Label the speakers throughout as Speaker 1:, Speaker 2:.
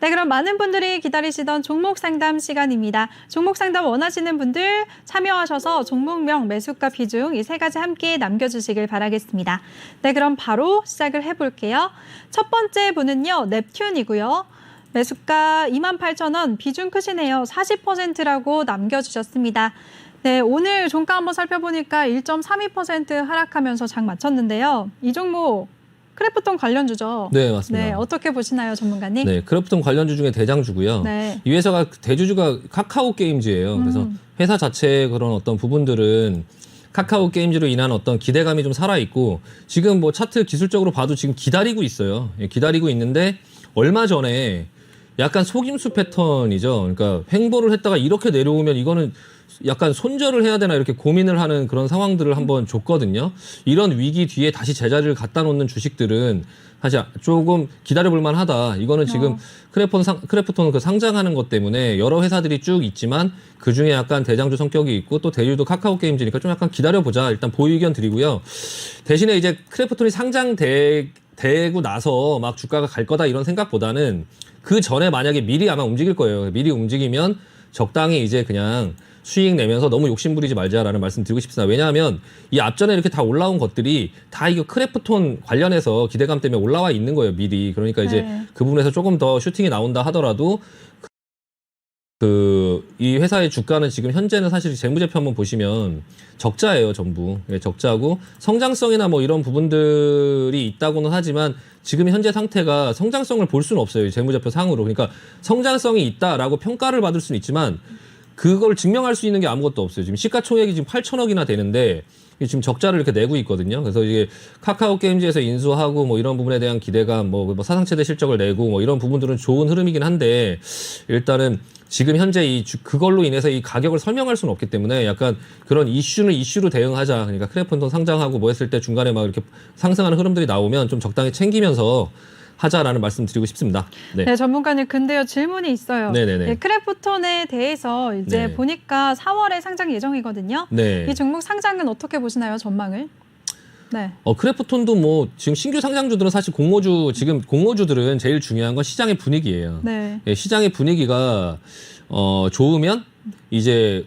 Speaker 1: 네, 그럼 많은 분들이 기다리시던 종목 상담 시간입니다. 종목 상담 원하시는 분들 참여하셔서 종목명, 매수가, 비중 이 세 가지 함께 남겨주시길 바라겠습니다. 네, 그럼 바로 시작을 해볼게요. 첫 번째 분은요, 넵튠이고요. 매수가 28,000원, 비중 크시네요. 40%라고 남겨주셨습니다. 네, 오늘 종가 한번 살펴보니까 1.32% 하락하면서 장 마쳤는데요. 이 종목 크래프톤 관련주죠?
Speaker 2: 네, 맞습니다.
Speaker 1: 네, 어떻게 보시나요, 전문가님?
Speaker 2: 네, 크래프톤 관련주 중에 대장주고요.
Speaker 1: 네.
Speaker 2: 이 회사가 대주주가 카카오 게임즈예요. 그래서 회사 자체의 그런 어떤 부분들은 카카오 게임즈로 인한 어떤 기대감이 좀 살아있고 지금 뭐 차트 기술적으로 봐도 지금 기다리고 있어요. 예, 기다리고 있는데 얼마 전에 약간 속임수 패턴이죠. 그러니까 횡보를 했다가 이렇게 내려오면 이거는 약간 손절을 해야 되나 이렇게 고민을 하는 그런 상황들을 한번 줬거든요. 이런 위기 뒤에 다시 제자리를 갖다 놓는 주식들은 사실 조금 기다려볼 만하다. 이거는 지금 크래프톤 그 상장하는 것 때문에 여러 회사들이 쭉 있지만 그 중에 약간 대장주 성격이 있고 또 대주도 카카오 게임즈니까 좀 약간 기다려보자. 일단 보유 의견 드리고요. 대신에 이제 크래프톤이 상장되고 나서 막 주가가 갈 거다 이런 생각보다는 그 전에 만약에 미리 아마 움직일 거예요. 미리 움직이면 적당히 이제 그냥 수익 내면서 너무 욕심 부리지 말자라는 말씀 드리고 싶습니다. 왜냐하면 이 앞전에 이렇게 다 올라온 것들이 다 이거 크래프톤 관련해서 기대감 때문에 올라와 있는 거예요, 미리. 그러니까 이제 그 부분에서 조금 더 슈팅이 나온다 하더라도 이 회사의 주가는 지금 현재는 사실 재무제표 한번 보시면 적자예요, 전부. 예, 적자고 성장성이나 뭐 이런 부분들이 있다고는 하지만 지금 현재 상태가 성장성을 볼 수는 없어요, 재무제표 상으로. 그러니까 성장성이 있다라고 평가를 받을 수는 있지만 그걸 증명할 수 있는 게 아무것도 없어요. 지금 시가총액이 지금 8천억이나 되는데 지금 적자를 이렇게 내고 있거든요. 그래서 이게 카카오 게임즈에서 인수하고 뭐 이런 부분에 대한 기대감, 뭐 사상 최대 실적을 내고 뭐 이런 부분들은 좋은 흐름이긴 한데 일단은 지금 현재 그걸로 인해서 이 가격을 설명할 수는 없기 때문에 약간 그런 이슈는 이슈로 대응하자. 그러니까 크래프톤 상장하고 뭐 했을 때 중간에 막 이렇게 상승하는 흐름들이 나오면 좀 적당히 챙기면서 하자라는 말씀 드리고 싶습니다. 네,
Speaker 1: 네, 전문가님, 근데요, 질문이 있어요.
Speaker 2: 네네네.
Speaker 1: 네, 크래프톤에 대해서 이제
Speaker 2: 네.
Speaker 1: 보니까 4월에 상장 예정이거든요.
Speaker 2: 네.
Speaker 1: 이 종목 상장은 어떻게 보시나요, 전망을? 네.
Speaker 2: 크래프톤도 뭐 지금 신규 상장주들은 사실 지금 공모주들은 제일 중요한 건 시장의 분위기예요.
Speaker 1: 네.
Speaker 2: 예, 시장의 분위기가 좋으면 이제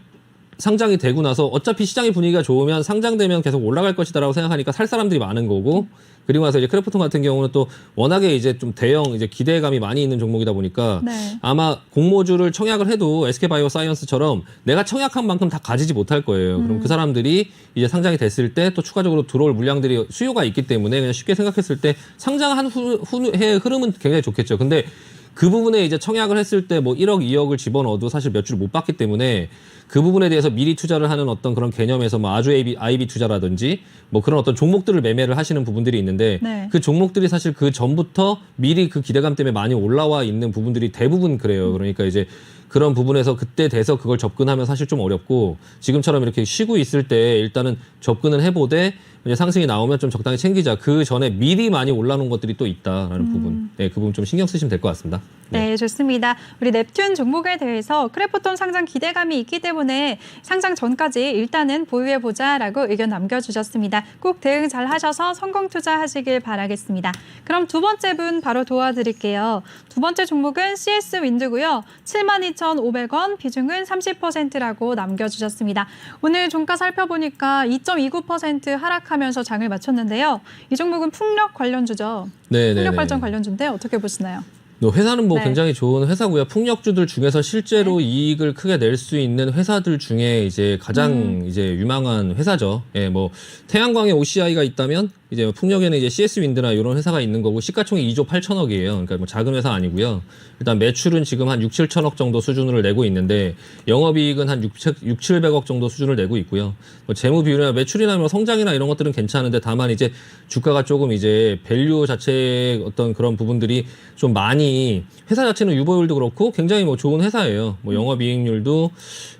Speaker 2: 상장이 되고 나서 어차피 시장의 분위기가 좋으면 상장되면 계속 올라갈 것이다라고 생각하니까 살 사람들이 많은 거고 그리고 나서 이제 크래프톤 같은 경우는 또 워낙에 이제 좀 대형 이제 기대감이 많이 있는 종목이다 보니까
Speaker 1: 네.
Speaker 2: 아마 공모주를 청약을 해도 SK바이오사이언스처럼 내가 청약한 만큼 다 가지지 못할 거예요. 그럼 그 사람들이 이제 상장이 됐을 때 또 추가적으로 들어올 물량들이 수요가 있기 때문에 그냥 쉽게 생각했을 때 상장한 후의 흐름은 굉장히 좋겠죠. 근데 그 부분에 이제 청약을 했을 때 뭐 1억, 2억을 집어넣어도 사실 몇 주를 못 받기 때문에 그 부분에 대해서 미리 투자를 하는 어떤 그런 개념에서 뭐 아주 IB 투자라든지 뭐 그런 어떤 종목들을 매매를 하시는 부분들이 있는데
Speaker 1: 네.
Speaker 2: 그 종목들이 사실 그 전부터 미리 그 기대감 때문에 많이 올라와 있는 부분들이 대부분 그래요. 그러니까 이제 그런 부분에서 그때 돼서 그걸 접근하면 사실 좀 어렵고 지금처럼 이렇게 쉬고 있을 때 일단은 접근을 해보되 상승이 나오면 좀 적당히 챙기자. 그 전에 미리 많이 올라오는 것들이 또 있다라는 부분. 네, 그 부분 좀 신경 쓰시면 될 것 같습니다.
Speaker 1: 네, 좋습니다. 우리 넵튠 종목에 대해서 크래프톤 상장 기대감이 있기 때문에 상장 전까지 일단은 보유해보자라고 의견 남겨주셨습니다. 꼭 대응 잘 하셔서 성공 투자하시길 바라겠습니다. 그럼 두 번째 분 바로 도와드릴게요. 두 번째 종목은 CS 윈드고요. 72,500원, 비중은 30%라고 남겨주셨습니다. 오늘 종가 살펴보니까 2.29% 하락하면서 장을 마쳤는데요. 이 종목은 풍력 관련주죠.
Speaker 2: 네,
Speaker 1: 풍력 발전 관련주인데 어떻게 보시나요?
Speaker 2: 회사는 뭐
Speaker 1: 네.
Speaker 2: 굉장히 좋은 회사고요. 풍력주들 중에서 실제로 이익을 크게 낼 수 있는 회사들 중에 이제 가장 이제 유망한 회사죠. 예, 뭐 태양광에 OCI가 있다면 이제 풍력에는 이제 CS 윈드나 이런 회사가 있는 거고 시가총액 2조 8천억이에요. 그러니까 뭐 작은 회사 아니고요. 일단 매출은 지금 한 6, 7천억 정도 수준을 내고 있는데 영업이익은 한 6, 700억 정도 수준을 내고 있고요. 뭐 재무 비율이나 매출이나 뭐 성장이나 이런 것들은 괜찮은데 다만 이제 주가가 조금 이제 밸류 자체의 어떤 그런 부분들이 좀 많이 회사 자체는 유보율도 그렇고 굉장히 뭐 좋은 회사예요. 뭐 영업이익률도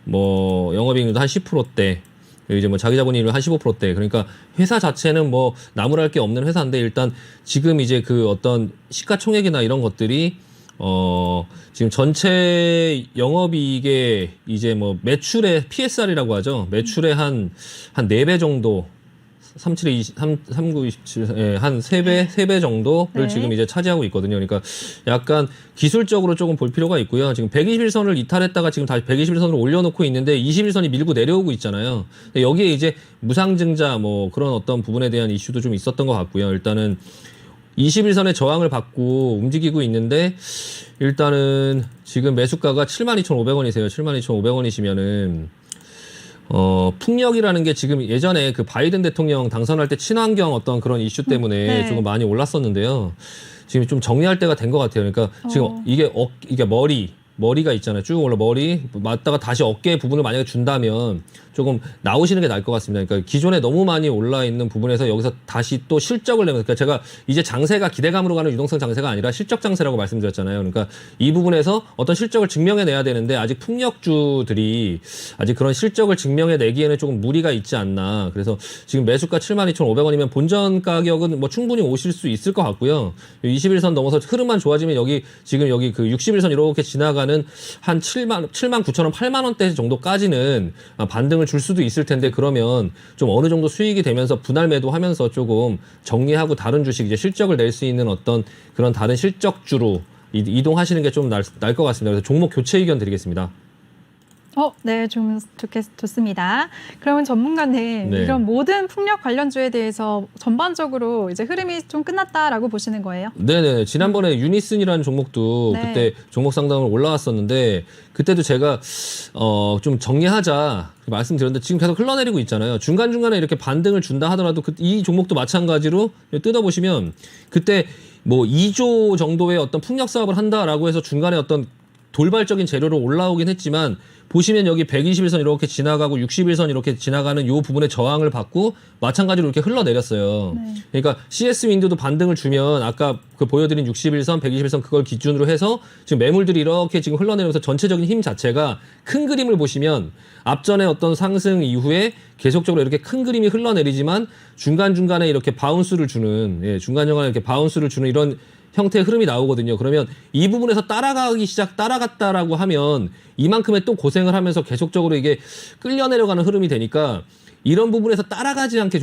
Speaker 2: 한 10%대. 이제 뭐 자기 자본이익률 한 15%대. 그러니까 회사 자체는 뭐 나무랄 게 없는 회사인데 일단 지금 이제 그 어떤 시가총액이나 이런 것들이 지금 전체 영업이익의 이제 뭐 매출의 PSR이라고 하죠. 매출의 한 4배 정도 3927, 예, 한 3배 정도를
Speaker 1: 네.
Speaker 2: 지금 이제 차지하고 있거든요. 그러니까 약간 기술적으로 조금 볼 필요가 있고요. 지금 121선을 이탈했다가 지금 다시 121선으로 올려놓고 있는데 21선이 밀고 내려오고 있잖아요. 여기에 이제 무상증자 뭐 그런 어떤 부분에 대한 이슈도 좀 있었던 것 같고요. 일단은 21선의 저항을 받고 움직이고 있는데 일단은 지금 매수가가 72,500원이세요. 72,500원이시면은 풍력이라는 게 지금 예전에 그 바이든 대통령 당선할 때 친환경 어떤 그런 이슈 때문에
Speaker 1: 네.
Speaker 2: 조금 많이 올랐었는데요. 지금 좀 정리할 때가 된 것 같아요. 그러니까 지금 이게 머리가 있잖아요. 쭉 올라 머리 맞다가 다시 어깨 부분을 만약에 준다면 조금 나오시는 게 나을 것 같습니다. 그러니까 기존에 너무 많이 올라 있는 부분에서 여기서 다시 또 실적을 내면, 그러니까 제가 이제 장세가 기대감으로 가는 유동성 장세가 아니라 실적 장세라고 말씀드렸잖아요. 그러니까 이 부분에서 어떤 실적을 증명해내야 되는데 아직 풍력주들이 아직 그런 실적을 증명해내기에는 조금 무리가 있지 않나. 그래서 지금 매수가 72,500원이면 본전 가격은 뭐 충분히 오실 수 있을 것 같고요. 21선 넘어서 흐름만 좋아지면 지금 여기 그 61선 이렇게 지나가는 한 79,000원, 8만 원대 정도까지는 반등을 줄 수도 있을 텐데, 그러면 좀 어느 정도 수익이 되면서 분할 매도하면서 조금 정리하고 다른 주식 이제 실적을 낼 수 있는 어떤 그런 다른 실적주로 이동하시는 게 좀 날 것 같습니다. 그래서 종목 교체 의견 드리겠습니다.
Speaker 1: 네, 좀 좋습니다. 그러면 전문가님,
Speaker 2: 네.
Speaker 1: 이런 모든 풍력 관련주에 대해서 전반적으로 이제 흐름이 좀 끝났다라고 보시는 거예요?
Speaker 2: 네네. 지난번에 유니슨이라는 종목도
Speaker 1: 네.
Speaker 2: 그때 종목 상담으로 올라왔었는데, 그때도 제가 좀 정리하자 말씀드렸는데 지금 계속 흘러내리고 있잖아요. 중간중간에 이렇게 반등을 준다 하더라도 이 종목도 마찬가지로 뜯어보시면 그때 뭐 2조 정도의 어떤 풍력 사업을 한다라고 해서 중간에 어떤 돌발적인 재료로 올라오긴 했지만, 보시면 여기 121선 이렇게 지나가고 61선 이렇게 지나가는 요 부분에 저항을 받고 마찬가지로 이렇게 흘러내렸어요.
Speaker 1: 네.
Speaker 2: 그러니까 CS 윈드도 반등을 주면 아까 그 보여드린 61선, 121선 그걸 기준으로 해서 지금 매물들이 이렇게 지금 흘러내리면서 전체적인 힘 자체가 큰 그림을 보시면 앞전에 어떤 상승 이후에 계속적으로 이렇게 큰 그림이 흘러내리지만 중간중간에 이렇게 바운스를 주는, 중간중간에 이렇게 바운스를 주는 이런 형태의 흐름이 나오거든요. 그러면 이 부분에서 따라갔다라고 하면 이만큼의 또 고생을 하면서 계속적으로 이게 끌려 내려가는 흐름이 되니까, 이런 부분에서 따라가지 않게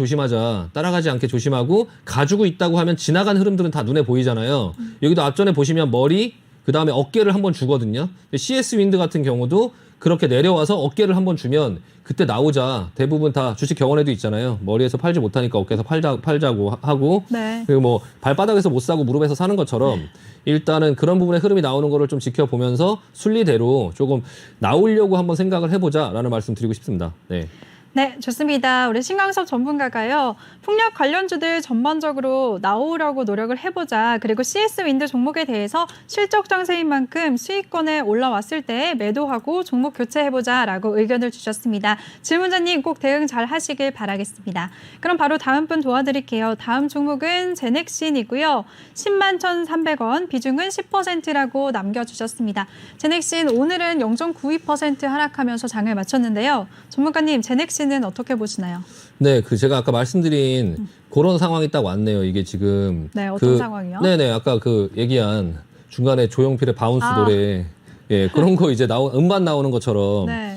Speaker 2: 조심하고, 가지고 있다고 하면 지나간 흐름들은 다 눈에 보이잖아요. 여기도 앞전에 보시면 머리, 그 다음에 어깨를 한번 주거든요. CS 윈드 같은 경우도 그렇게 내려와서 어깨를 한번 주면 그때 나오자. 대부분 다 주식 경원에도 있잖아요. 머리에서 팔지 못하니까 어깨에서 팔자고 하고,
Speaker 1: 네.
Speaker 2: 그리고 뭐 발바닥에서 못 사고 무릎에서 사는 것처럼 일단은 그런 부분에 흐름이 나오는 거를 좀 지켜보면서 순리대로 조금 나오려고 한번 생각을 해보자라는 말씀 드리고 싶습니다. 네.
Speaker 1: 네, 좋습니다. 우리 신광섭 전문가가요, 풍력 관련주들 전반적으로 나오려고 노력을 해보자. 그리고 CS 윈드 종목에 대해서 실적 장세인 만큼 수익권에 올라왔을 때 매도하고 종목 교체해보자라고 의견을 주셨습니다. 질문자님 꼭 대응 잘 하시길 바라겠습니다. 그럼 바로 다음 분 도와드릴게요. 다음 종목은 제넥신이고요. 101,300원, 비중은 10%라고 남겨주셨습니다. 제넥신 오늘은 0.92% 하락하면서 장을 마쳤는데요. 전문가님, 제넥신 는 어떻게 보시나요?
Speaker 2: 네, 제가 아까 말씀드린 그런 상황이 딱 왔네요. 이게 지금.
Speaker 1: 네, 어떤 상황이요?
Speaker 2: 네네, 아까 얘기한 중간에 조용필의 바운스 노래, 그런 거 이제 음반 나오는 것처럼.
Speaker 1: 네.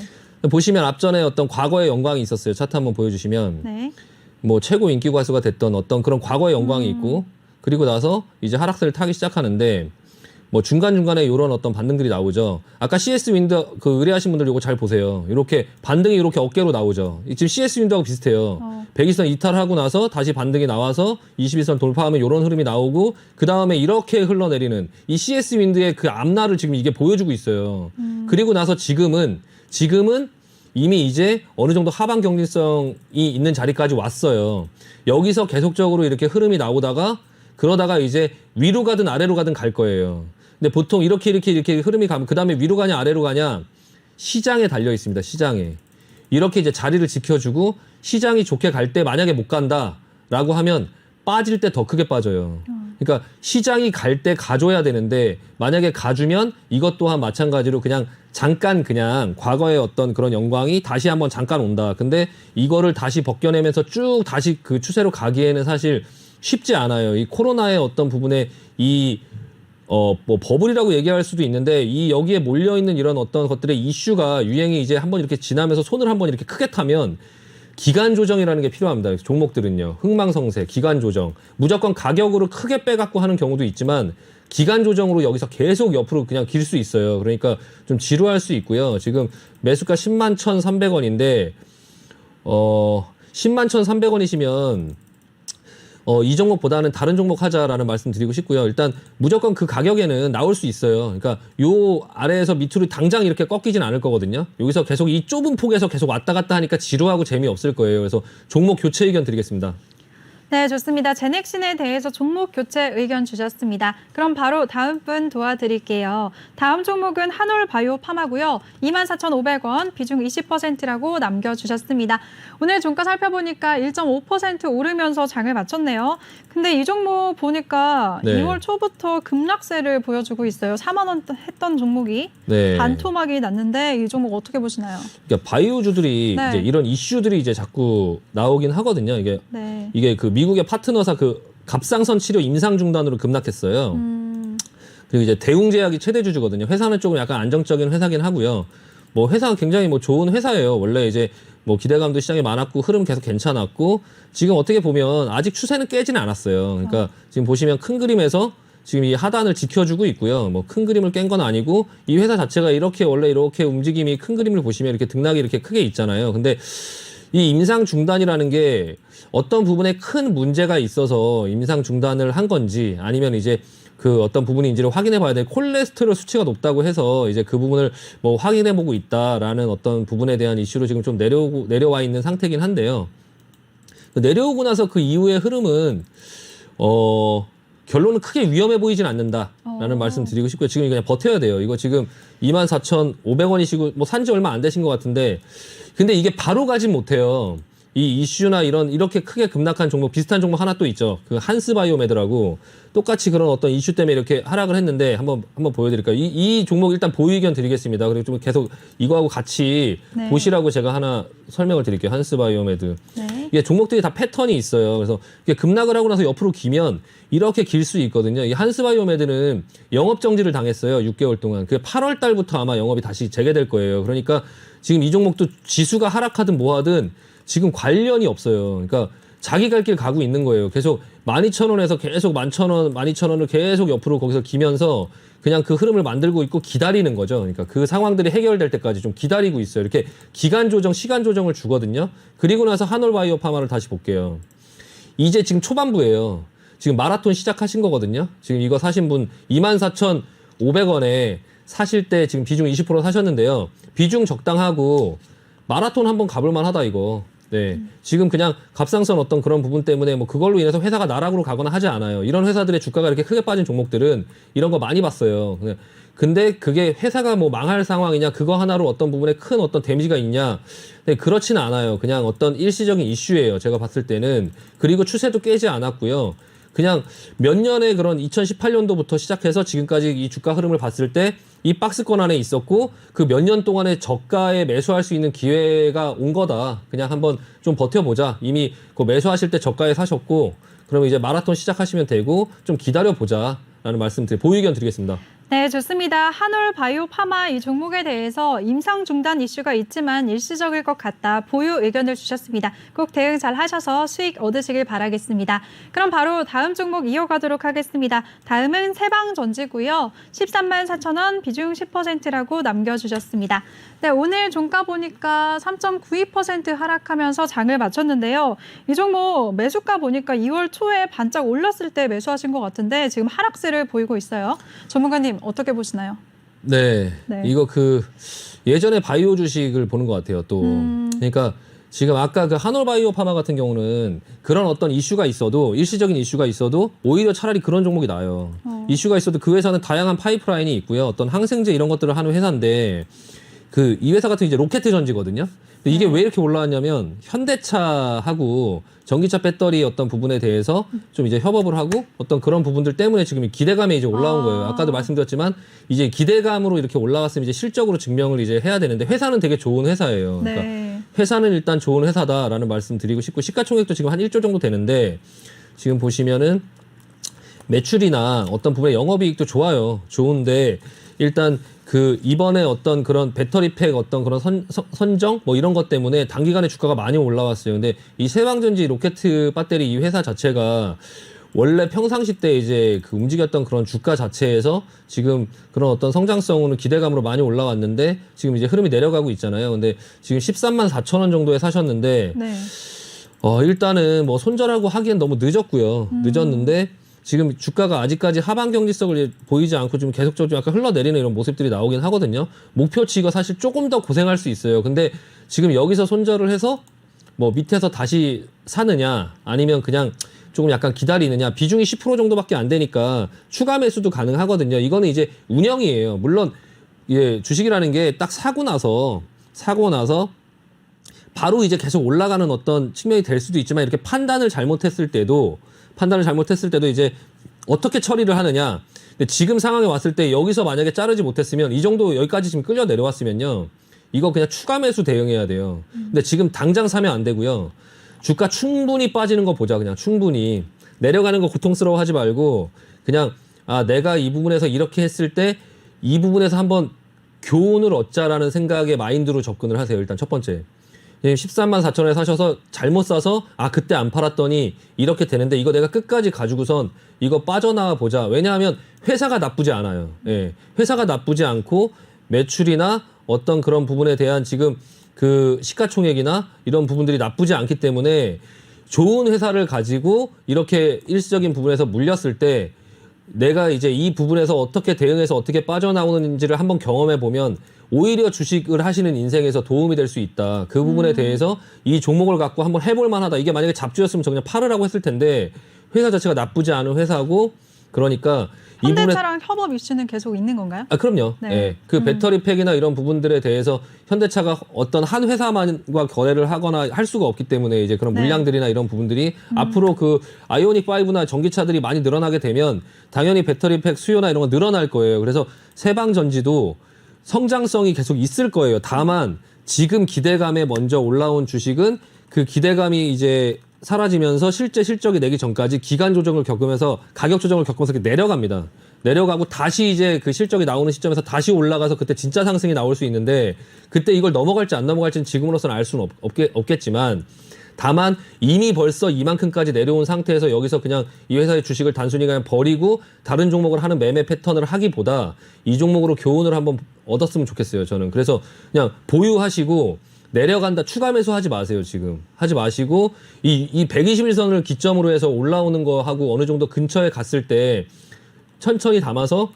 Speaker 2: 보시면 앞전에 어떤 과거의 영광이 있었어요. 차트 한번 보여주시면.
Speaker 1: 네.
Speaker 2: 뭐 최고 인기 가수가 됐던 어떤 그런 과거의 영광이 있고, 그리고 나서 이제 하락세를 타기 시작하는데, 뭐 중간중간에 이런 어떤 반등들이 나오죠. 아까 CS 윈드 의뢰하신 분들 이거 잘 보세요. 이렇게 반등이 이렇게 어깨로 나오죠. 지금 CS 윈드하고 비슷해요. 120선 이탈하고 나서 다시 반등이 나와서 21선 돌파하면 이런 흐름이 나오고, 그 다음에 이렇게 흘러내리는 이 CS 윈드의 그 앞날을 지금 이게 보여주고 있어요. 그리고 나서 지금은 이미 이제 어느 정도 하방 경직성이 있는 자리까지 왔어요. 여기서 계속적으로 이렇게 흐름이 나오다가 그러다가 이제 위로 가든 아래로 가든 갈 거예요. 근데 보통 이렇게 흐름이 가면 그 다음에 위로 가냐 아래로 가냐 시장에 달려 있습니다. 시장에. 이렇게 이제 자리를 지켜주고 시장이 좋게 갈 때 만약에 못 간다라고 하면 빠질 때 더 크게 빠져요. 그러니까 시장이 갈 때 가줘야 되는데 만약에 가주면 이것 또한 마찬가지로 잠깐 과거의 어떤 그런 영광이 다시 한번 잠깐 온다. 근데 이거를 다시 벗겨내면서 쭉 다시 그 추세로 가기에는 사실 쉽지 않아요. 이 코로나의 어떤 부분에 뭐 버블이라고 얘기할 수도 있는데 여기에 몰려있는 이런 어떤 것들의 이슈가 유행이 이제 한번 이렇게 지나면서 손을 한번 이렇게 크게 타면 기간 조정이라는 게 필요합니다. 종목들은요. 흥망성쇠, 기간 조정. 무조건 가격으로 크게 빼갖고 하는 경우도 있지만 기간 조정으로 여기서 계속 옆으로 그냥 길 수 있어요. 그러니까 좀 지루할 수 있고요. 지금 매수가 10만 1,300원인데 10만 1,300원이시면 이 종목보다는 다른 종목 하자라는 말씀 드리고 싶고요. 일단 무조건 그 가격에는 나올 수 있어요. 그러니까 요 아래에서 밑으로 당장 이렇게 꺾이진 않을 거거든요. 여기서 계속 이 좁은 폭에서 계속 왔다 갔다 하니까 지루하고 재미없을 거예요. 그래서 종목 교체 의견 드리겠습니다.
Speaker 1: 네, 좋습니다. 제넥신에 대해서 종목 교체 의견 주셨습니다. 그럼 바로 다음 분 도와드릴게요. 다음 종목은 한올바이오 파마고요. 24,500원, 비중 20%라고 남겨주셨습니다. 오늘 종가 살펴보니까 1.5% 오르면서 장을 마쳤네요. 근데 이 종목 보니까
Speaker 2: 네.
Speaker 1: 2월 초부터 급락세를 보여주고 있어요. 4만 원 했던 종목이
Speaker 2: 네.
Speaker 1: 반토막이 났는데 이 종목 어떻게 보시나요?
Speaker 2: 그러니까 바이오주들이
Speaker 1: 네.
Speaker 2: 이제 이런 이슈들이 이제 자꾸 나오긴 하거든요.
Speaker 1: 네.
Speaker 2: 이게 그 미국의 파트너사 그 갑상선 치료 임상 중단으로 급락했어요. 그리고 이제 대웅제약이 최대 주주거든요. 회사는 조금 약간 안정적인 회사긴 하고요. 뭐 회사가 굉장히 뭐 좋은 회사예요. 원래 이제 뭐 기대감도 시장에 많았고 흐름 계속 괜찮았고 지금 어떻게 보면 아직 추세는 깨지는 않았어요. 그러니까 지금 보시면 큰 그림에서 지금 이 하단을 지켜주고 있고요. 뭐 큰 그림을 깬 건 아니고 이 회사 자체가 이렇게 원래 이렇게 움직임이 큰 그림을 보시면 이렇게 등락이 이렇게 크게 있잖아요. 근데 이 임상 중단이라는 게 어떤 부분에 큰 문제가 있어서 임상 중단을 한 건지 아니면 이제 그 어떤 부분인지를 확인해 봐야 돼. 콜레스테롤 수치가 높다고 해서 이제 그 부분을 뭐 확인해 보고 있다라는 어떤 부분에 대한 이슈로 지금 좀 내려와 있는 상태긴 한데요. 내려오고 나서 그 이후의 흐름은 결론은 크게 위험해 보이진 않는다라는 말씀 드리고 싶고요. 지금 그냥 버텨야 돼요. 이거 지금 24,500원이시고 뭐 산지 얼마 안 되신 것 같은데 근데 이게 바로 가진 못해요. 이 이슈나 이렇게 크게 급락한 종목 비슷한 종목 하나 또 있죠. 그 한스바이오메드라고 똑같이 그런 어떤 이슈 때문에 이렇게 하락을 했는데 한번 보여드릴까요? 이 종목 일단 보유 의견 드리겠습니다. 그리고 좀 계속 이거하고 같이
Speaker 1: 네.
Speaker 2: 보시라고 제가 하나 설명을 드릴게요. 한스바이오메드.
Speaker 1: 네.
Speaker 2: 이게 종목들이 다 패턴이 있어요. 그래서 이게 급락을 하고 나서 옆으로 기면 이렇게 길 수 있거든요. 이 한스바이오메드는 영업 정지를 당했어요. 6개월 동안. 그 8월 달부터 아마 영업이 다시 재개될 거예요. 그러니까 지금 이 종목도 지수가 하락하든 뭐하든 지금 관련이 없어요. 그러니까 자기 갈 길 가고 있는 거예요. 계속 12,000원에서 계속 11,000원, 12,000원을 계속 옆으로 거기서 기면서 그냥 그 흐름을 만들고 있고 기다리는 거죠. 그러니까 그 상황들이 해결될 때까지 좀 기다리고 있어요. 이렇게 기간 조정, 시간 조정을 주거든요. 그리고 나서 한올바이오 파마를 다시 볼게요. 이제 지금 초반부예요. 지금 마라톤 시작하신 거거든요. 지금 이거 사신 분 24,500원에 사실 때 지금 비중 20% 사셨는데요. 비중 적당하고 마라톤 한번 가볼 만하다 이거. 네. 지금 그냥 갑상선 어떤 그런 부분 때문에 뭐 그걸로 인해서 회사가 나락으로 가거나 하지 않아요. 이런 회사들의 주가가 이렇게 크게 빠진 종목들은 이런 거 많이 봤어요. 근데 그게 회사가 뭐 망할 상황이냐, 그거 하나로 어떤 부분에 큰 어떤 데미지가 있냐. 네, 그렇지는 않아요. 그냥 어떤 일시적인 이슈예요. 제가 봤을 때는. 그리고 추세도 깨지 않았고요. 그냥 몇 년의 그런 2018년도부터 시작해서 지금까지 이 주가 흐름을 봤을 때 이 박스권 안에 있었고 그 몇 년 동안에 저가에 매수할 수 있는 기회가 온 거다. 그냥 한번 좀 버텨보자. 이미 그 매수하실 때 저가에 사셨고 그러면 이제 마라톤 시작하시면 되고 좀 기다려보자 라는 말씀 보유 의견 드리겠습니다.
Speaker 1: 네, 좋습니다. 한올바이오 파마 이 종목에 대해서 임상 중단 이슈가 있지만 일시적일 것 같다. 보유 의견을 주셨습니다. 꼭 대응 잘 하셔서 수익 얻으시길 바라겠습니다. 그럼 바로 다음 종목 이어가도록 하겠습니다. 다음은 세방전지고요. 13만 4천 원, 비중 10%라고 남겨주셨습니다. 네, 오늘 종가 보니까 3.92% 하락하면서 장을 마쳤는데요. 이 종목 매수가 보니까 2월 초에 반짝 올랐을 때 매수하신 것 같은데 지금 하락세를 보이고 있어요. 전문가님 어떻게 보시나요?
Speaker 2: 네.
Speaker 1: 네.
Speaker 2: 이거 그 예전에 바이오 주식을 보는 것 같아요. 또 그러니까 지금 아까 그 한올바이오 파마 같은 경우는 그런 어떤 이슈가 있어도 일시적인 이슈가 있어도 오히려 차라리 그런 종목이 나아요. 이슈가 있어도 그 회사는 다양한 파이프라인이 있고요. 어떤 항생제 이런 것들을 하는 회사인데 그 이 회사 같은 이제 로켓 전지거든요. 근데 이게 왜 이렇게 올라왔냐면 현대차하고 전기차 배터리 어떤 부분에 대해서 좀 이제 협업을 하고 어떤 그런 부분들 때문에 지금 기대감이 이제 올라온 거예요. 아까도 말씀드렸지만 이제 기대감으로 이렇게 올라갔으면 이제 실적으로 증명을 이제 해야 되는데 회사는 되게 좋은 회사예요.
Speaker 1: 네.
Speaker 2: 그러니까 회사는 일단 좋은 회사다라는 말씀 드리고 싶고 시가총액도 지금 한 1조 정도 되는데 지금 보시면은 매출이나 어떤 부분의 영업이익도 좋아요. 좋은데 일단 그 이번에 어떤 그런 배터리팩 어떤 그런 선정 뭐 이런 것 때문에 단기간에 주가가 많이 올라왔어요. 근데 이 세방전지 로켓 배터리 이 회사 자체가 원래 평상시 때 이제 그 움직였던 그런 주가 자체에서 지금 그런 어떤 성장성으로 기대감으로 많이 올라왔는데 지금 이제 흐름이 내려가고 있잖아요. 근데 지금 13만 4천 원 정도에 사셨는데
Speaker 1: 네.
Speaker 2: 일단은 뭐 손절하고 하기엔 너무 늦었고요. 늦었는데 지금 주가가 아직까지 하방 경직성을 보이지 않고 좀 계속적으로 약간 흘러내리는 이런 모습들이 나오긴 하거든요. 목표치가 사실 조금 더 고생할 수 있어요. 근데 지금 여기서 손절을 해서 뭐 밑에서 다시 사느냐 아니면 그냥 조금 약간 기다리느냐 비중이 10% 정도밖에 안 되니까 추가 매수도 가능하거든요. 이거는 이제 운영이에요. 물론 예, 주식이라는 게 딱 사고 나서 바로 이제 계속 올라가는 어떤 측면이 될 수도 있지만 이렇게 판단을 잘못했을 때도 이제 어떻게 처리를 하느냐. 근데 지금 상황에 왔을 때 여기서 만약에 자르지 못했으면 이 정도 여기까지 지금 끌려 내려왔으면요. 이거 그냥 추가 매수 대응해야 돼요. 근데 지금 당장 사면 안 되고요. 주가 충분히 빠지는 거 보자. 그냥 충분히 내려가는 거 고통스러워하지 말고 그냥 내가 이 부분에서 이렇게 했을 때 이 부분에서 한번 교훈을 얻자라는 생각의 마인드로 접근을 하세요. 일단 첫 번째. 13만 4천 원에 사셔서 잘못 사서 그때 안 팔았더니 이렇게 되는데 이거 내가 끝까지 가지고선 이거 빠져나와 보자. 왜냐하면 회사가 나쁘지 않아요. 예. 회사가 나쁘지 않고 매출이나 어떤 그런 부분에 대한 지금 그 시가총액이나 이런 부분들이 나쁘지 않기 때문에 좋은 회사를 가지고 이렇게 일시적인 부분에서 물렸을 때 내가 이제 이 부분에서 어떻게 대응해서 어떻게 빠져나오는지를 한번 경험해 보면 오히려 주식을 하시는 인생에서 도움이 될 수 있다. 그 부분에 대해서 이 종목을 갖고 한번 해볼 만하다. 이게 만약에 잡주였으면 저 그냥 팔으라고 했을 텐데 회사 자체가 나쁘지 않은 회사고 그러니까
Speaker 1: 현대차랑 협업 이슈는 계속 있는 건가요?
Speaker 2: 그럼요.
Speaker 1: 네.
Speaker 2: 예. 그 배터리팩이나 이런 부분들에 대해서 현대차가 어떤 한 회사만과 거래를 하거나 할 수가 없기 때문에 이제 그런
Speaker 1: 네.
Speaker 2: 물량들이나 이런 부분들이 앞으로 그 아이오닉 5나 전기차들이 많이 늘어나게 되면 당연히 배터리팩 수요나 이런 거 늘어날 거예요. 그래서 세방전지도 성장성이 계속 있을 거예요. 다만 지금 기대감에 먼저 올라온 주식은 그 기대감이 이제 사라지면서 실제 실적이 내기 전까지 기간 조정을 겪으면서 가격 조정을 겪으면서 이렇게 내려갑니다. 내려가고 다시 이제 그 실적이 나오는 시점에서 다시 올라가서 그때 진짜 상승이 나올 수 있는데 그때 이걸 넘어갈지 안 넘어갈지는 지금으로서는 알 수는 없겠지만 다만 이미 벌써 이만큼까지 내려온 상태에서 여기서 그냥 이 회사의 주식을 단순히 그냥 버리고 다른 종목을 하는 매매 패턴을 하기보다 이 종목으로 교훈을 한번 얻었으면 좋겠어요. 저는. 그래서 그냥 보유하시고 내려간다 추가 매수하지 마세요. 지금 하지 마시고 이 121선을 기점으로 해서 올라오는 거 하고 어느 정도 근처에 갔을 때 천천히 담아서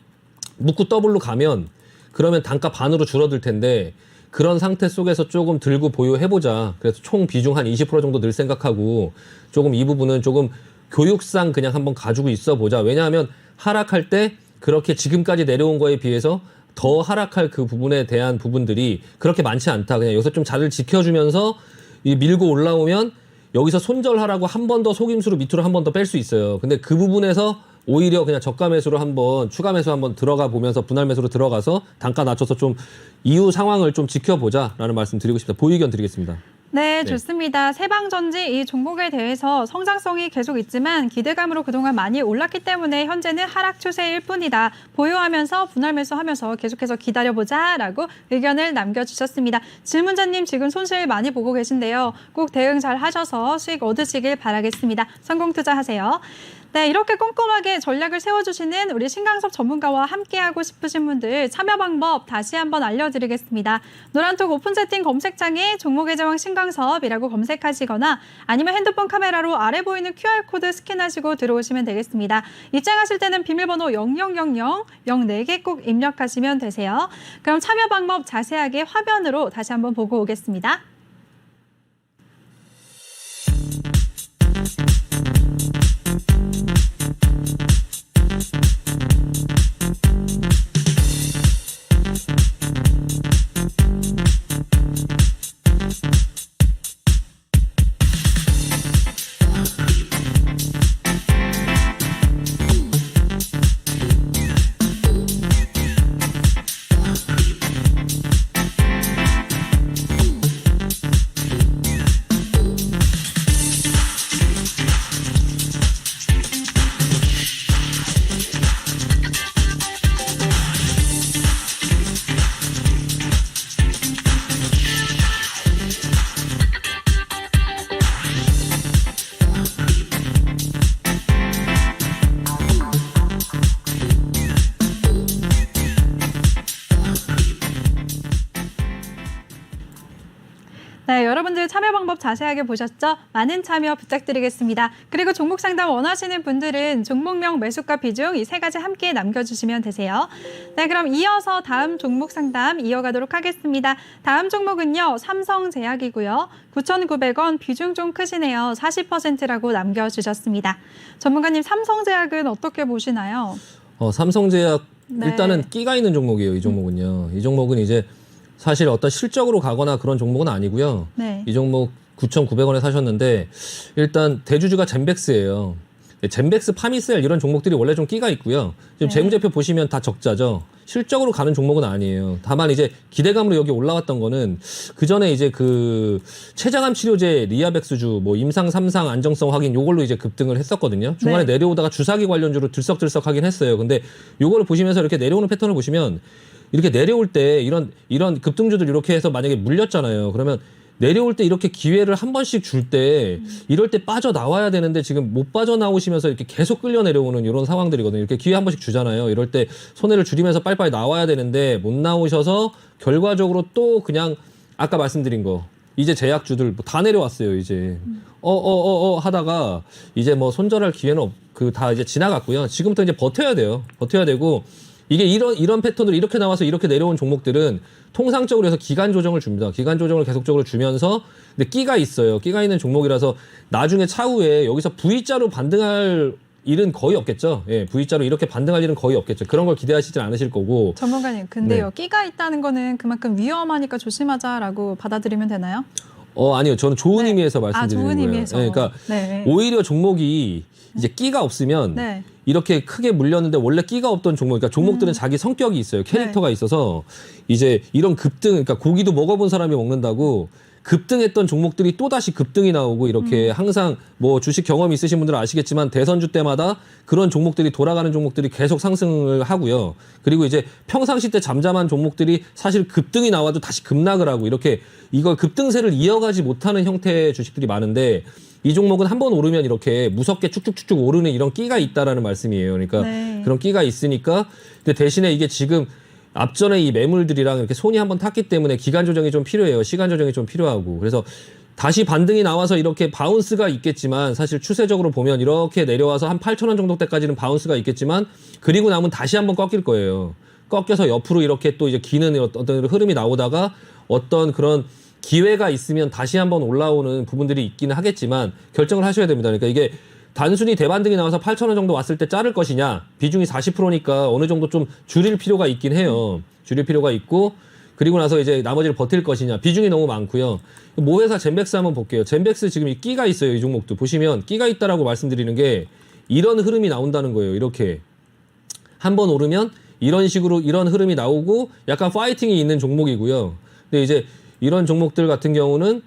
Speaker 2: 묶고 더블로 가면 그러면 단가 반으로 줄어들 텐데 그런 상태 속에서 조금 들고 보유해보자. 그래서 총 비중 한 20% 정도 늘 생각하고 조금 이 부분은 조금 교육상 그냥 한번 가지고 있어보자. 왜냐하면 하락할 때 그렇게 지금까지 내려온 거에 비해서 더 하락할 그 부분에 대한 부분들이 그렇게 많지 않다. 그냥 여기서 좀 자리를 지켜주면서 이 밀고 올라오면 여기서 손절하라고 한 번 더 속임수로 밑으로 한 번 더 뺄 수 있어요. 근데 그 부분에서 오히려 그냥 저가 매수로 한번 추가 매수 한번 들어가 보면서 분할 매수로 들어가서 단가 낮춰서 좀 이후 상황을 좀 지켜보자라는 말씀 드리고 싶습니다. 보유 의견 드리겠습니다.
Speaker 1: 네, 좋습니다. 세방전지 이 종목에 대해서 성장성이 계속 있지만 기대감으로 그동안 많이 올랐기 때문에 현재는 하락 추세일 뿐이다. 보유하면서 분할 매수하면서 계속해서 기다려보자라고 의견을 남겨주셨습니다. 질문자님 지금 손실 많이 보고 계신데요. 꼭 대응 잘 하셔서 수익 얻으시길 바라겠습니다. 성공 투자하세요. 네, 이렇게 꼼꼼하게 전략을 세워주시는 우리 신강섭 전문가와 함께하고 싶으신 분들 참여 방법 다시 한번 알려드리겠습니다. 노란톡 오픈 채팅 검색창에 종목의 제왕 신강섭이라고 검색하시거나 아니면 핸드폰 카메라로 아래 보이는 QR코드 스캔하시고 들어오시면 되겠습니다. 입장하실 때는 비밀번호 0000 04개 꼭 입력하시면 되세요. 그럼 참여 방법 자세하게 화면으로 다시 한번 보고 오겠습니다. 네, 여러분들 참여 방법 자세하게 보셨죠? 많은 참여 부탁드리겠습니다. 그리고 종목 상담 원하시는 분들은 종목명, 매수가, 비중 이 세 가지 함께 남겨주시면 되세요. 네, 그럼 이어서 다음 종목 상담 이어가도록 하겠습니다. 다음 종목은요, 삼성제약이고요. 9,900원 비중 좀 크시네요. 40%라고 남겨주셨습니다. 전문가님, 삼성제약은 어떻게 보시나요?
Speaker 2: 삼성제약
Speaker 1: 네.
Speaker 2: 일단은 끼가 있는 종목이에요. 이 종목은요. 이 종목은 이제 사실 어떤 실적으로 가거나 그런 종목은 아니고요.
Speaker 1: 네.
Speaker 2: 이 종목 9,900원에 사셨는데 일단 대주주가 젠백스예요. 젠백스, 파미셀 이런 종목들이 원래 좀 끼가 있고요. 지금
Speaker 1: 네.
Speaker 2: 재무제표 보시면 다 적자죠. 실적으로 가는 종목은 아니에요. 다만 이제 기대감으로 여기 올라왔던 거는 그 전에 이제 그 췌장암 치료제 리아백스주 뭐 임상 3상 안정성 확인 요걸로 이제 급등을 했었거든요. 중간에
Speaker 1: 네.
Speaker 2: 내려오다가 주사기 관련주로 들썩들썩하긴 했어요. 근데 요거를 보시면서 이렇게 내려오는 패턴을 보시면 이렇게 내려올 때 이런 급등주들 이렇게 해서 만약에 물렸잖아요. 그러면 내려올 때 이렇게 기회를 한 번씩 줄 때 이럴 때 빠져나와야 되는데 지금 못 빠져나오시면서 이렇게 계속 끌려 내려오는 이런 상황들이거든요. 이렇게 기회 한 번씩 주잖아요. 이럴 때 손해를 줄이면서 빨리빨리 나와야 되는데 못 나오셔서 결과적으로 또 그냥 아까 말씀드린 거 이제 제약주들 뭐 다 내려왔어요. 이제 하다가 이제 뭐 손절할 기회는 다 이제 지나갔고요. 지금부터 이제 버텨야 돼요. 버텨야 되고 이게 이런 패턴으로 이렇게 나와서 이렇게 내려온 종목들은 통상적으로 해서 기간 조정을 줍니다. 기간 조정을 계속적으로 주면서 근데 끼가 있어요. 끼가 있는 종목이라서 나중에 차후에 여기서 V자로 반등할 일은 거의 없겠죠. 예, V자로 이렇게 반등할 일은 거의 없겠죠. 그런 걸 기대하시진 않으실 거고.
Speaker 1: 전문가님, 근데요.
Speaker 2: 네.
Speaker 1: 끼가 있다는 거는 그만큼 위험하니까 조심하자라고 받아들이면 되나요?
Speaker 2: 아니요. 저는 좋은
Speaker 1: 네.
Speaker 2: 의미에서 말씀드리는
Speaker 1: 좋은
Speaker 2: 거예요.
Speaker 1: 의미에서.
Speaker 2: 예, 그러니까
Speaker 1: 네.
Speaker 2: 오히려 종목이 이제 끼가 없으면
Speaker 1: 네.
Speaker 2: 이렇게 크게 물렸는데 원래 끼가 없던 종목, 그러니까 종목들은 자기 성격이 있어요. 캐릭터가
Speaker 1: 네.
Speaker 2: 있어서 이제 이런 급등, 그러니까 고기도 먹어본 사람이 먹는다고 급등했던 종목들이 또 다시 급등이 나오고 이렇게 항상 뭐 주식 경험 있으신 분들은 아시겠지만 대선주 때마다 그런 종목들이 돌아가는 종목들이 계속 상승을 하고요. 그리고 이제 평상시 때 잠잠한 종목들이 사실 급등이 나와도 다시 급락을 하고 이렇게 이걸 급등세를 이어가지 못하는 형태의 주식들이 많은데 이 종목은 한번 오르면 이렇게 무섭게 쭉쭉쭉쭉 오르는 이런 끼가 있다라는 말씀이에요. 그러니까
Speaker 1: 네.
Speaker 2: 그런 끼가 있으니까 근데 대신에 이게 지금 앞전에 이 매물들이랑 이렇게 손이 한번 탔기 때문에 기간 조정이 좀 필요해요. 시간 조정이 좀 필요하고. 그래서 다시 반등이 나와서 이렇게 바운스가 있겠지만 사실 추세적으로 보면 이렇게 내려와서 한 8,000원 정도 때까지는 바운스가 있겠지만 그리고 나면 다시 한번 꺾일 거예요. 꺾여서 옆으로 이렇게 또 이제 기는 어떤 흐름이 나오다가 어떤 그런 기회가 있으면 다시 한번 올라오는 부분들이 있기는 하겠지만 결정을 하셔야 됩니다. 그러니까 이게 단순히 대반등이 나와서 8,000원 정도 왔을 때 자를 것이냐 비중이 40%니까 어느 정도 좀 줄일 필요가 있긴 해요. 줄일 필요가 있고 그리고 나서 이제 나머지를 버틸 것이냐 비중이 너무 많고요. 모회사 젠백스 한번 볼게요. 젠백스 지금 이 끼가 있어요. 이 종목도 보시면 끼가 있다라고 말씀드리는 게 이런 흐름이 나온다는 거예요. 이렇게 한번 오르면 이런 식으로 이런 흐름이 나오고 약간 파이팅이 있는 종목이고요. 근데 이제 이런 종목들 같은 경우는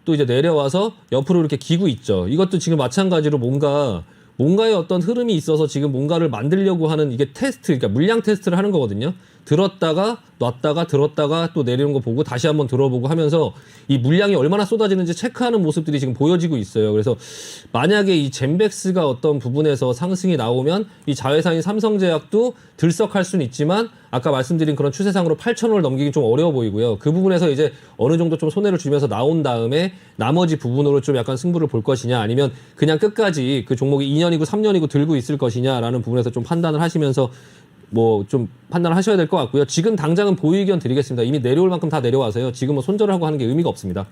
Speaker 2: 또 이제 내려와서 옆으로 이렇게 기고 있죠. 이것도 지금 마찬가지로 뭔가의 어떤 흐름이 있어서 지금 뭔가를 만들려고 하는 이게 테스트, 그러니까 물량 테스트를 하는 거거든요. 들었다가 놨다가 들었다가 또 내리는 거 보고 다시 한번 들어보고 하면서 이 물량이 얼마나 쏟아지는지 체크하는 모습들이 지금 보여지고 있어요. 그래서 만약에 이 젠백스가 어떤 부분에서 상승이 나오면 이 자회사인 삼성제약도 들썩할 수는 있지만 아까 말씀드린 그런 추세상으로 8,000원을 넘기기 좀 어려워 보이고요. 그 부분에서 이제 어느 정도 좀 손해를 주면서 나온 다음에 나머지 부분으로 좀 약간 승부를 볼 것이냐 아니면 그냥 끝까지 그 종목이 2년이고 3년이고 들고 있을 것이냐라는 부분에서 좀 판단을 하시면서 뭐 좀 판단을 하셔야 될 것 같고요. 지금 당장은 보유 의견 드리겠습니다. 이미 내려올 만큼 다 내려와서요. 지금은 손절을 하고 하는 게 의미가 없습니다.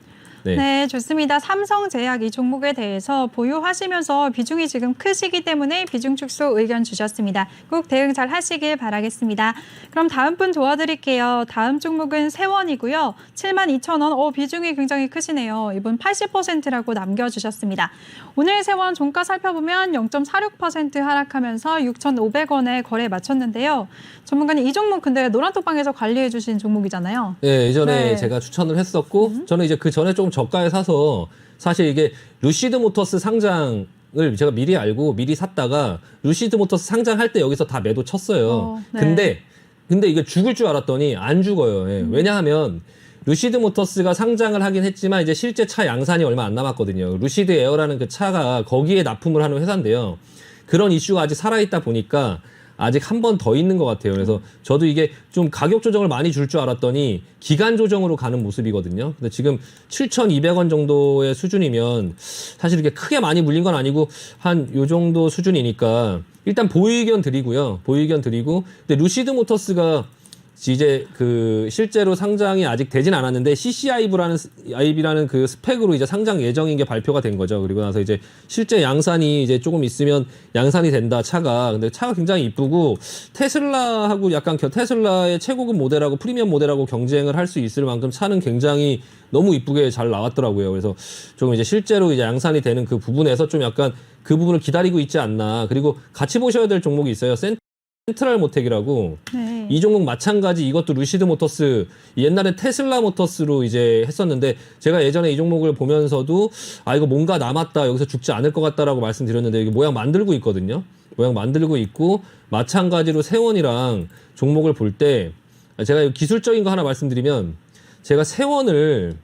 Speaker 2: 네.
Speaker 1: 네, 좋습니다. 삼성제약 이 종목에 대해서 보유하시면서 비중이 지금 크시기 때문에 비중 축소 의견 주셨습니다. 꼭 대응 잘 하시길 바라겠습니다. 그럼 다음 분 도와드릴게요. 다음 종목은 세원이고요. 72,000원. 비중이 굉장히 크시네요. 이분 80%라고 남겨주셨습니다. 오늘 세원 종가 살펴보면 0.46% 하락하면서 6,500원에 거래 마쳤는데요. 전문가님, 이 종목 근데 노란톡방에서 관리해 주신 종목이잖아요.
Speaker 2: 네, 예전에
Speaker 1: 네.
Speaker 2: 제가 추천을 했었고 저는 이제 그 전에 조금 저가에 사서 사실 이게 루시드 모터스 상장을 제가 미리 알고 미리 샀다가 루시드 모터스 상장할 때 여기서 다 매도 쳤어요.
Speaker 1: 네.
Speaker 2: 근데 이게 죽을 줄 알았더니 안 죽어요. 예. 왜냐하면 루시드 모터스가 상장을 하긴 했지만 이제 실제 차 양산이 얼마 안 남았거든요. 루시드 에어라는 그 차가 거기에 납품을 하는 회사인데요. 그런 이슈가 아직 살아있다 보니까 아직 한 번 더 있는 것 같아요. 그래서 저도 이게 좀 가격 조정을 많이 줄 줄 알았더니 기간 조정으로 가는 모습이거든요. 근데 지금 7,200원 정도의 수준이면 사실 이렇게 크게 많이 물린 건 아니고 한 요 정도 수준이니까 일단 보유 의견 드리고요. 보유 의견 드리고 근데 루시드 모터스가 이제 그 실제로 상장이 아직 되진 않았는데 CCIV라는 그 스펙으로 이제 상장 예정인 게 발표가 된 거죠. 그리고 나서 이제 실제 양산이 이제 조금 있으면 양산이 된다 차가. 근데 차가 굉장히 이쁘고 테슬라하고 약간 테슬라의 최고급 모델하고 프리미엄 모델하고 경쟁을 할 수 있을 만큼 차는 굉장히 너무 이쁘게 잘 나왔더라고요. 그래서 조금 이제 실제로 이제 양산이 되는 그 부분에서 좀 약간 그 부분을 기다리고 있지 않나. 그리고 같이 보셔야 될 종목이 있어요. 센트럴 모텍이라고.
Speaker 1: 네.
Speaker 2: 이 종목 마찬가지 이것도 루시드 모터스 옛날에 테슬라 모터스로 이제 했었는데 제가 예전에 이 종목을 보면서도 아 이거 뭔가 남았다 여기서 죽지 않을 것 같다라고 말씀드렸는데 이게 모양 만들고 있거든요. 모양 만들고 있고 마찬가지로 세원이랑 종목을 볼 때 제가 기술적인 거 하나 말씀드리면 제가 세원을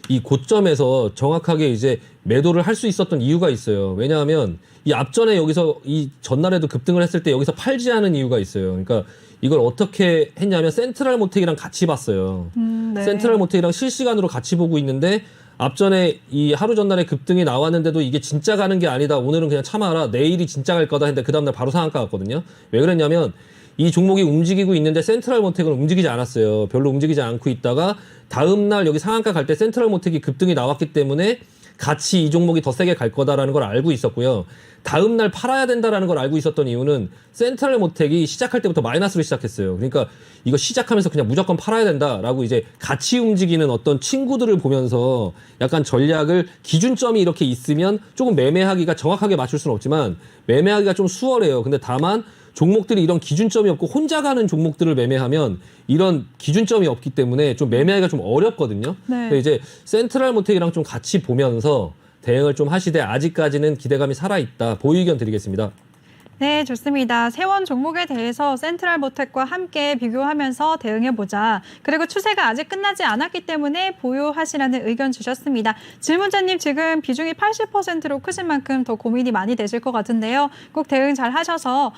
Speaker 2: 이 고점에서 정확하게 이제 매도를 할 수 있었던 이유가 있어요. 왜냐하면 이 앞전에 여기서 이 전날에도 급등을 했을 때 여기서 팔지 않은 이유가 있어요. 그러니까 이걸 어떻게 했냐면 센트럴 모텍이랑 같이 봤어요.
Speaker 1: 네.
Speaker 2: 센트럴 모텍이랑 실시간으로 같이 보고 있는데 앞전에 이 하루 전날에 급등이 나왔는데도 이게 진짜 가는 게 아니다. 오늘은 그냥 참아라. 내일이 진짜 갈 거다 했는데 그 다음날 바로 상한가 갔거든요. 왜 그랬냐면 이 종목이 움직이고 있는데 센트럴 모텍은 움직이지 않았어요. 별로 움직이지 않고 있다가 다음날 여기 상한가 갈 때 센트럴 모텍이 급등이 나왔기 때문에 같이 이 종목이 더 세게 갈 거다라는 걸 알고 있었고요. 다음날 팔아야 된다라는 걸 알고 있었던 이유는 센트럴 모텍이 시작할 때부터 마이너스로 시작했어요. 그러니까 이거 시작하면서 그냥 무조건 팔아야 된다라고 이제 같이 움직이는 어떤 친구들을 보면서 약간 전략을 기준점이 이렇게 있으면 조금 매매하기가 정확하게 맞출 수는 없지만 매매하기가 좀 수월해요. 근데 다만 종목들이 이런 기준점이 없고 혼자 가는 종목들을 매매하면 이런 기준점이 없기 때문에 좀 매매하기가 좀 어렵거든요.
Speaker 1: 네.
Speaker 2: 근데 이제 센트럴 모텍이랑 좀 같이 보면서 대응을 좀 하시되 아직까지는 기대감이 살아있다. 보유 의견 드리겠습니다.
Speaker 1: 네, 좋습니다. 세원 종목에 대해서 센트럴 모텍과 함께 비교하면서 대응해보자. 그리고 추세가 아직 끝나지 않았기 때문에 보유하시라는 의견 주셨습니다. 질문자님 지금 비중이 80%로 크신 만큼 더 고민이 많이 되실 것 같은데요. 꼭 대응 잘 하셔서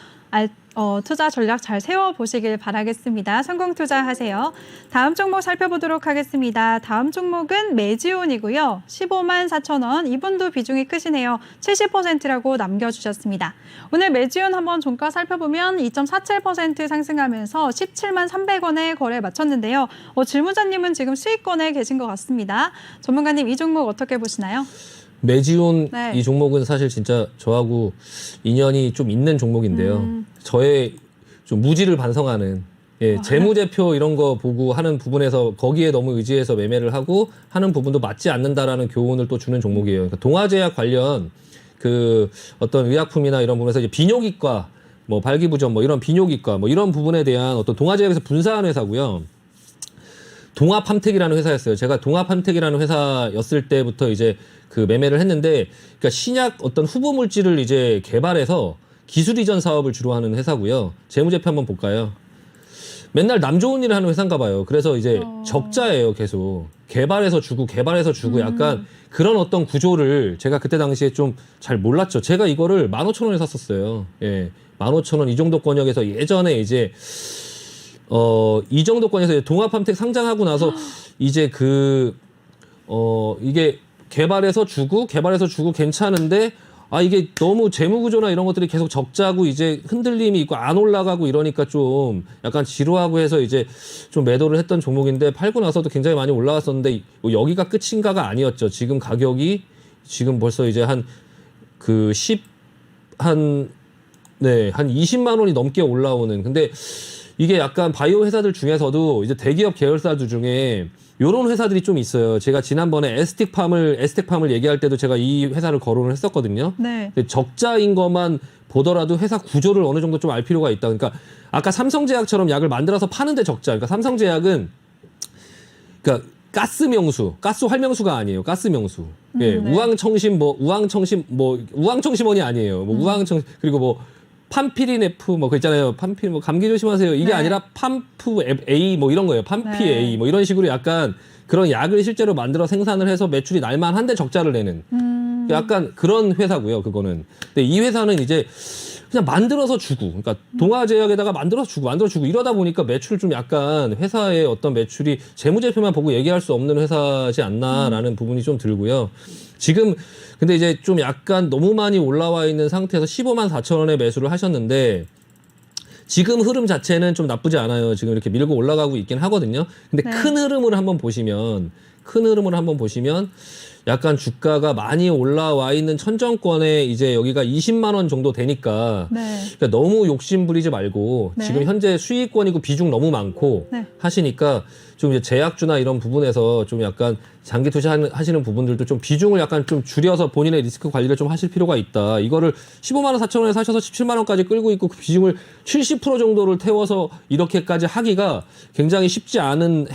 Speaker 1: 투자 전략 잘 세워보시길 바라겠습니다. 성공 투자하세요. 다음 종목 살펴보도록 하겠습니다. 다음 종목은 메지온이고요. 15만 4천 원. 이분도 비중이 크시네요. 70%라고 남겨주셨습니다. 오늘 메지온 한번 종가 살펴보면 2.47% 상승하면서 17만 300원에 거래 마쳤는데요. 질문자님은 지금 수익권에 계신 것 같습니다. 전문가님 이 종목 어떻게 보시나요?
Speaker 2: 메지온
Speaker 1: 네.
Speaker 2: 이 종목은 사실 진짜 저하고 인연이 좀 있는 종목인데요. 저의 좀 무지를 반성하는 재무제표 이런 거 보고 하는 부분에서 거기에 너무 의지해서 매매를 하고 하는 부분도 맞지 않는다라는 교훈을 또 주는 종목이에요. 그러니까 동아제약 관련 그 어떤 의약품이나 이런 부분에서 이제 비뇨기과 뭐 발기부전 뭐 이런 비뇨기과 뭐 이런 부분에 대한 어떤 동아제약에서 분사한 회사고요. 동아팜텍이라는 회사였어요. 제가 동아팜텍이라는 회사였을 때부터 이제 그 매매를 했는데, 그러니까 신약 어떤 후보 물질을 이제 개발해서 기술 이전 사업을 주로 하는 회사고요. 재무제표 한번 볼까요? 맨날 남 좋은 일을 하는 회사인가 봐요. 그래서 이제 적자예요, 계속. 개발해서 주고 약간 그런 어떤 구조를 제가 그때 당시에 좀 잘 몰랐죠. 제가 이거를 15,000원에 샀었어요. 예. 15,000원 이 정도 권역에서 예전에 이제 이 정도권에서 동아팜텍 상장하고 나서 이제 이게 개발해서 주고 괜찮은데 이게 너무 재무구조나 이런 것들이 계속 적자고 이제 흔들림이 있고 안 올라가고 이러니까 좀 약간 지루하고 해서 이제 좀 매도를 했던 종목인데 팔고 나서도 굉장히 많이 올라갔었는데 여기가 끝인가가 아니었죠. 지금 가격이 지금 벌써 이제 한 20만 원이 넘게 올라오는. 근데 이게 약간 바이오 회사들 중에서도 이제 대기업 계열사들 중에 요런 회사들이 좀 있어요. 제가 지난번에 에스텍팜을 얘기할 때도 제가 이 회사를 거론을 했었거든요.
Speaker 1: 네.
Speaker 2: 근데 적자인 것만 보더라도 회사 구조를 어느 정도 좀 알 필요가 있다. 그러니까 아까 삼성제약처럼 약을 만들어서 파는데 적자. 그러니까 삼성제약은 그러니까 가스 활명수가 아니에요. 가스명수. 예,
Speaker 1: 네.
Speaker 2: 우황청심원이 아니에요. 그리고 뭐 팜피리네프 뭐 그 있잖아요. 팜피 감기 조심하세요. 이게
Speaker 1: 네.
Speaker 2: 아니라 팜프 A 뭐 이런 거예요. 팜피
Speaker 1: 네.
Speaker 2: A 뭐 이런 식으로 약간 그런 약을 실제로 만들어 생산을 해서 매출이 날만한데 적자를 내는 약간 그런 회사고요. 그거는. 근데 이 회사는 이제 그냥 만들어서 주고, 그러니까 동아제약에다가 만들어서 주고 이러다 보니까 매출 좀 약간 회사의 어떤 매출이 재무제표만 보고 얘기할 수 없는 회사지 않나라는 부분이 좀 들고요. 지금 근데 이제 좀 약간 너무 많이 올라와 있는 상태에서 15만 4천 원에 매수를 하셨는데 지금 흐름 자체는 좀 나쁘지 않아요. 지금 이렇게 밀고 올라가고 있긴 하거든요. 근데
Speaker 1: 네.
Speaker 2: 큰 흐름을 한번 보시면 약간 주가가 많이 올라와 있는 천정권에 이제 여기가 20만 원 정도 되니까
Speaker 1: 네.
Speaker 2: 그러니까 너무 욕심 부리지 말고
Speaker 1: 네.
Speaker 2: 지금 현재 수익권이고 비중 너무 많고
Speaker 1: 네.
Speaker 2: 하시니까 좀 이제 제약주나 이런 부분에서 좀 약간 장기 투자하시는 부분들도 좀 비중을 약간 좀 줄여서 본인의 리스크 관리를 좀 하실 필요가 있다. 이거를 15만 원 4천 원에 사셔서 17만 원까지 끌고 있고 그 비중을 70% 정도를 태워서 이렇게까지 하기가 굉장히 쉽지 않은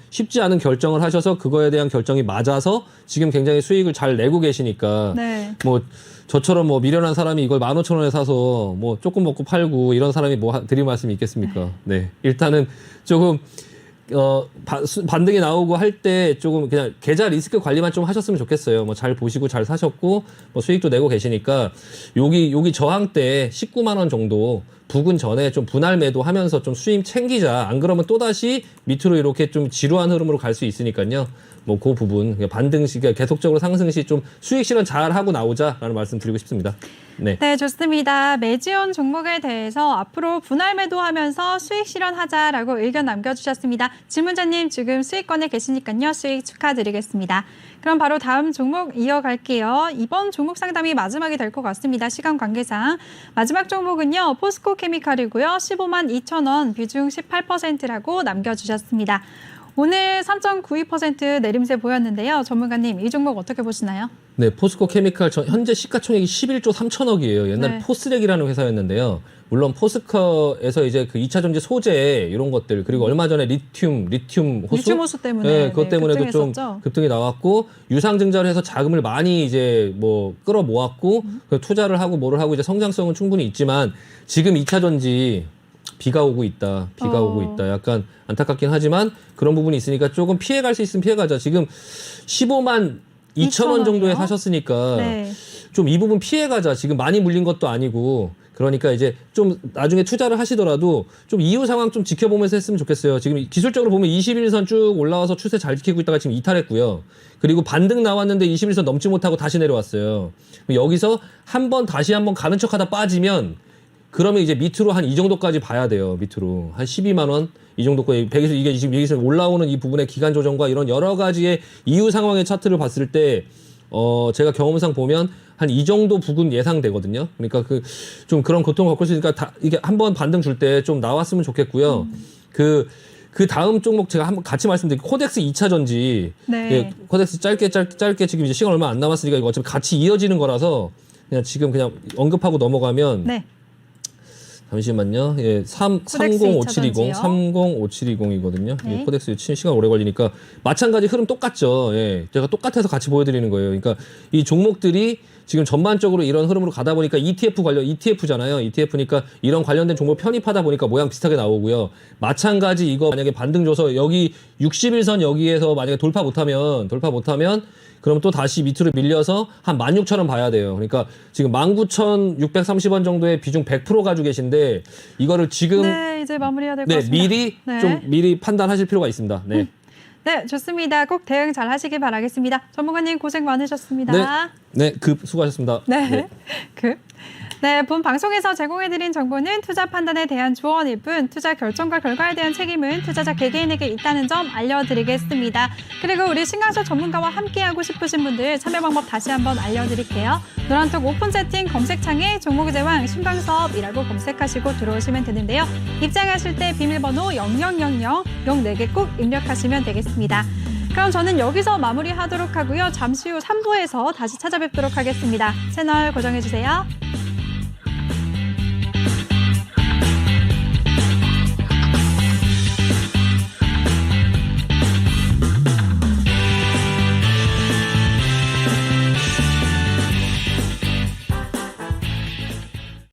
Speaker 2: 쉽지 않은 결정을 하셔서 그거에 대한 결정이 맞아서 지금 굉장히 수익을 잘 내고 계시니까
Speaker 1: 네.
Speaker 2: 뭐 저처럼 뭐 미련한 사람이 이걸 15,000원에 사서 뭐 조금 먹고 팔고 이런 사람이 뭐 드릴 말씀이 있겠습니까? 네. 일단은 조금 반등이 나오고 할 때 조금 그냥 계좌 리스크 관리만 좀 하셨으면 좋겠어요. 뭐 잘 보시고 잘 사셨고 뭐 수익도 내고 계시니까 여기 저항 때 19만 원 정도 부근 전에 좀 분할 매도하면서 좀 수익 챙기자. 안 그러면 또다시 밑으로 이렇게 좀 지루한 흐름으로 갈 수 있으니까요. 뭐 그 부분 반등 시 계속적으로 상승 시 좀 수익 실현 잘 하고 나오자라는 말씀 드리고 싶습니다. 네.
Speaker 1: 네, 좋습니다. 매지온 종목에 대해서 앞으로 분할 매도하면서 수익 실현하자라고 의견 남겨주셨습니다. 질문자님 지금 수익권에 계시니까요. 수익 축하드리겠습니다. 그럼 바로 다음 종목 이어갈게요. 이번 종목 상담이 마지막이 될 것 같습니다. 시간 관계상. 마지막 종목은요. 포스코 케미칼이고요. 15만 2천 원 비중 18%라고 남겨주셨습니다. 오늘 3.92% 내림세 보였는데요. 전문가님, 이 종목 어떻게 보시나요?
Speaker 2: 네, 포스코 케미칼 현재 시가총액이 11조 3천억이에요. 옛날에
Speaker 1: 네.
Speaker 2: 포스렉이라는 회사였는데요. 물론 포스코에서 이제 그 2차 전지 소재 이런 것들 그리고 얼마 전에 리튬 호수
Speaker 1: 리튬 호수 때문에
Speaker 2: 네, 그것 때문에도 좀
Speaker 1: 급등했었죠.
Speaker 2: 급등이 나왔고 유상증자를 해서 자금을 많이 이제 뭐 끌어 모았고 그 투자를 하고 뭐를 하고 이제 성장성은 충분히 있지만 지금 2차 전지 비가 오고 있다. 약간 안타깝긴 하지만 그런 부분이 있으니까 조금 피해갈 수 있으면 피해가자. 지금 15만 2천 원 정도에
Speaker 1: 원이요?
Speaker 2: 사셨으니까
Speaker 1: 네.
Speaker 2: 좀 이 부분 피해가자. 지금 많이 물린 것도 아니고 그러니까 이제 좀 나중에 투자를 하시더라도 좀 이후 상황 좀 지켜보면서 했으면 좋겠어요. 지금 기술적으로 보면 21선 쭉 올라와서 추세 잘 지키고 있다가 지금 이탈했고요. 그리고 반등 나왔는데 21선 넘지 못하고 다시 내려왔어요. 여기서 다시 한번 가는 척하다 빠지면 그러면 이제 밑으로 한 이 정도까지 봐야 돼요. 밑으로 한 12만 원 이 정도까지 이게 지금 여기서 올라오는 이 부분의 기간 조정과 이런 여러 가지의 이후 상황의 차트를 봤을 때 제가 경험상 보면 한 이 정도 부근 예상되거든요. 그러니까 좀 그런 고통을 겪을 수 있으니까 이게 한번 반등 줄 때 좀 나왔으면 좋겠고요. 그 다음 종목 제가 한번 같이 말씀드릴게요. 코덱스 2차 전지.
Speaker 1: 네.
Speaker 2: 예, 코덱스 짧게 지금 이제 시간 얼마 안 남았으니까 이거 어차피 같이 이어지는 거라서 그냥 언급하고 넘어가면
Speaker 1: 네.
Speaker 2: 잠시만요. 예, 305720, 305720이거든요.
Speaker 1: 네.
Speaker 2: 예, 코덱스 시간 오래 걸리니까 마찬가지 흐름 똑같죠. 예, 제가 똑같아서 같이 보여드리는 거예요. 그러니까 이 종목들이 지금 전반적으로 이런 흐름으로 가다 보니까 ETF잖아요. ETF니까 이런 관련된 종목 편입하다 보니까 모양 비슷하게 나오고요. 마찬가지 이거 만약에 반등 줘서 여기 61선 여기에서 만약에 돌파 못하면 그럼 또 다시 밑으로 밀려서 한 16,000원 봐야 돼요. 그러니까 지금 19,630원 정도의 비중 100% 가지고 계신데 이거를 지금
Speaker 1: 네, 이제 마무리해야 될 것 같습니다.
Speaker 2: 미리 판단하실 필요가 있습니다. 네.
Speaker 1: 네, 좋습니다. 꼭 대응 잘 하시길 바라겠습니다. 전문가님 고생 많으셨습니다.
Speaker 2: 네, 수고하셨습니다.
Speaker 1: 네. 본 방송에서 제공해드린 정보는 투자 판단에 대한 조언일 뿐 투자 결정과 결과에 대한 책임은 투자자 개개인에게 있다는 점 알려드리겠습니다. 그리고 우리 신강서 전문가와 함께하고 싶으신 분들 참여 방법 다시 한번 알려드릴게요. 노란톡 오픈 채팅 검색창에 종목의 제왕 신강섭이라고 검색하시고 들어오시면 되는데요. 입장하실 때 비밀번호 0000 04개 꼭 입력하시면 되겠습니다. 그럼 저는 여기서 마무리하도록 하고요. 잠시 후 3부에서 다시 찾아뵙도록 하겠습니다. 채널 고정해주세요.